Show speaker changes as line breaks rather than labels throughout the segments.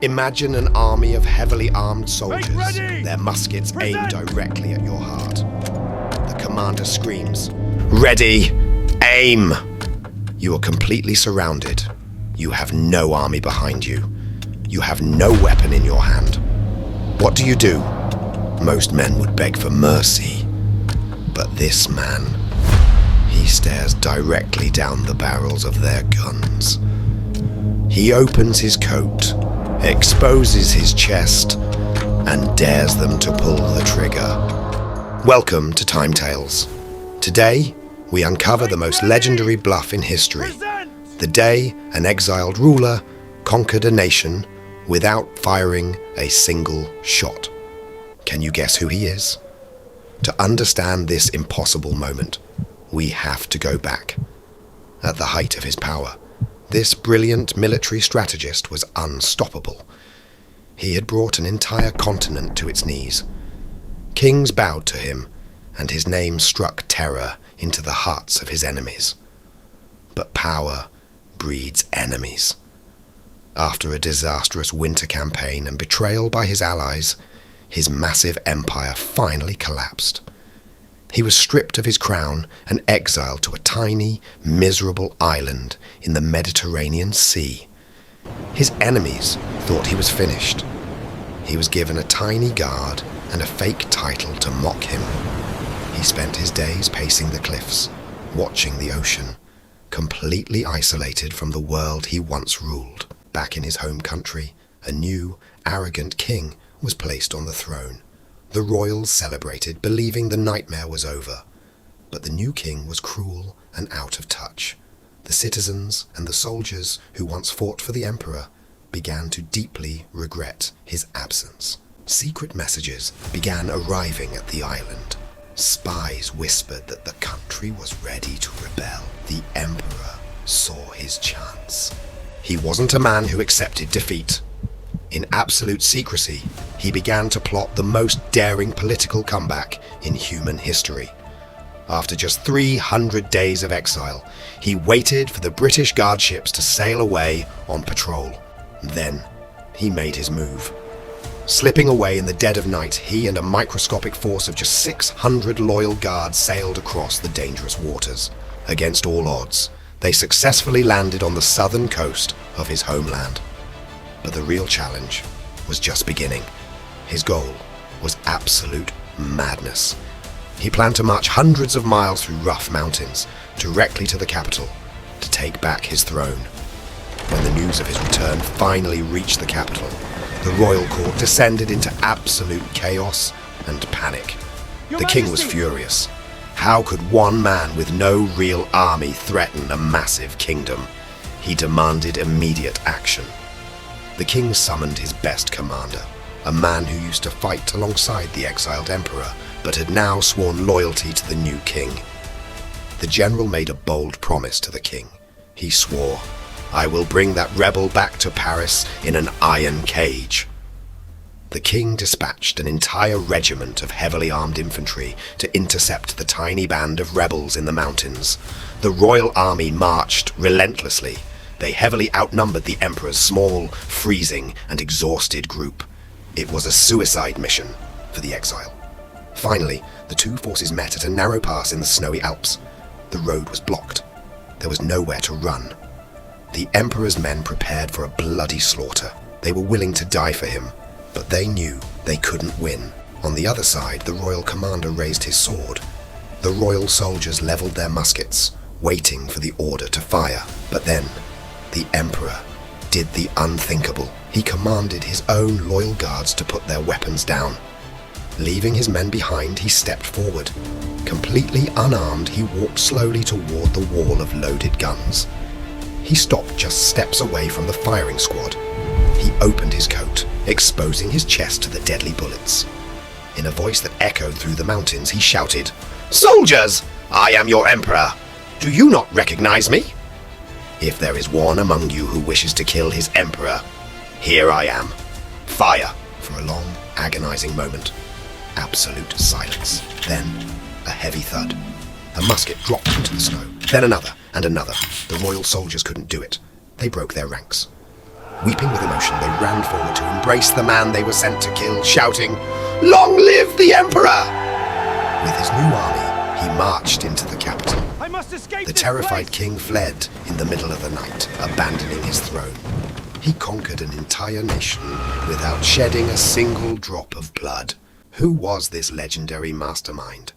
Imagine an army of heavily armed soldiers, their muskets aimed directly at your heart. The commander screams, "Ready! Aim!" You are completely surrounded. You have no army behind you. You have no weapon in your hand. What do? Most men would beg for mercy. But this man, he stares directly down the barrels of their guns. He opens his coat, exposes his chest, and dares them to pull the trigger. Welcome to Time Tales. Today, we uncover the most legendary bluff in history. The day an exiled ruler conquered a nation without firing a single shot. Can you guess who he is? To understand this impossible moment, we have to go back. At the height of his power, this brilliant military strategist was unstoppable. He had brought an entire continent to its knees. Kings bowed to him, and his name struck terror into the hearts of his enemies. But power breeds enemies. After a disastrous winter campaign and betrayal by his allies, his massive empire finally collapsed. He was stripped of his crown and exiled to a tiny, miserable island in the Mediterranean Sea. His enemies thought he was finished. He was given a tiny guard and a fake title to mock him. He spent his days pacing the cliffs, watching the ocean, completely isolated from the world he once ruled. Back in his home country, a new, arrogant king was placed on the throne. The royals celebrated, believing the nightmare was over. But the new king was cruel and out of touch. The citizens and the soldiers who once fought for the emperor began to deeply regret his absence. Secret messages began arriving at the island. Spies whispered that the country was ready to rebel. The emperor saw his chance. He wasn't a man who accepted defeat. In absolute secrecy, he began to plot the most daring political comeback in human history. After just 300 days of exile, he waited for the British guard ships to sail away on patrol. Then, he made his move. Slipping away in the dead of night, he and a microscopic force of just 600 loyal guards sailed across the dangerous waters. Against all odds, they successfully landed on the southern coast of his homeland. But the real challenge was just beginning. His goal was absolute madness. He planned to march hundreds of miles through rough mountains, directly to the capital, to take back his throne. When the news of his return finally reached the capital, the royal court descended into absolute chaos and panic. The king was furious. How could one man with no real army threaten a massive kingdom? He demanded immediate action. The king summoned his best commander, a man who used to fight alongside the exiled emperor, but had now sworn loyalty to the new king. The general made a bold promise to the king. He swore, "I will bring that rebel back to Paris in an iron cage." The king dispatched an entire regiment of heavily armed infantry to intercept the tiny band of rebels in the mountains. The royal army marched relentlessly. They heavily outnumbered the emperor's small, freezing, and exhausted group. It was a suicide mission for the exile. Finally, the two forces met at a narrow pass in the snowy Alps. The road was blocked. There was nowhere to run. The emperor's men prepared for a bloody slaughter. They were willing to die for him, but they knew they couldn't win. On the other side, the royal commander raised his sword. The royal soldiers leveled their muskets, waiting for the order to fire. But then, the emperor did the unthinkable. He commanded his own loyal guards to put their weapons down. Leaving his men behind, he stepped forward. Completely unarmed, he walked slowly toward the wall of loaded guns. He stopped just steps away from the firing squad. He opened his coat, exposing his chest to the deadly bullets. In a voice that echoed through the mountains, he shouted, "Soldiers, I am your emperor. Do you not recognize me? If there is one among you who wishes to kill his emperor, here I am. Fire!" For a long, agonizing moment, absolute silence. Then, a heavy thud. A musket dropped into the snow. Then another, and another. The royal soldiers couldn't do it. They broke their ranks. Weeping with emotion, they ran forward to embrace the man they were sent to kill, shouting, "Long live the Emperor!" With his new army, he marched into the capital.
I must escape
The
this
terrified
place!
king fled in the middle of the night, abandoning his throne. He conquered an entire nation without shedding a single drop of blood. Who was this legendary mastermind?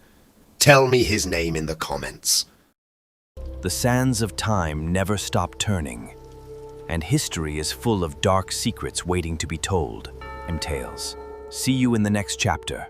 Tell me his name in the comments.
The sands of time never stop turning, and history is full of dark secrets waiting to be told and tales. See you in the next chapter.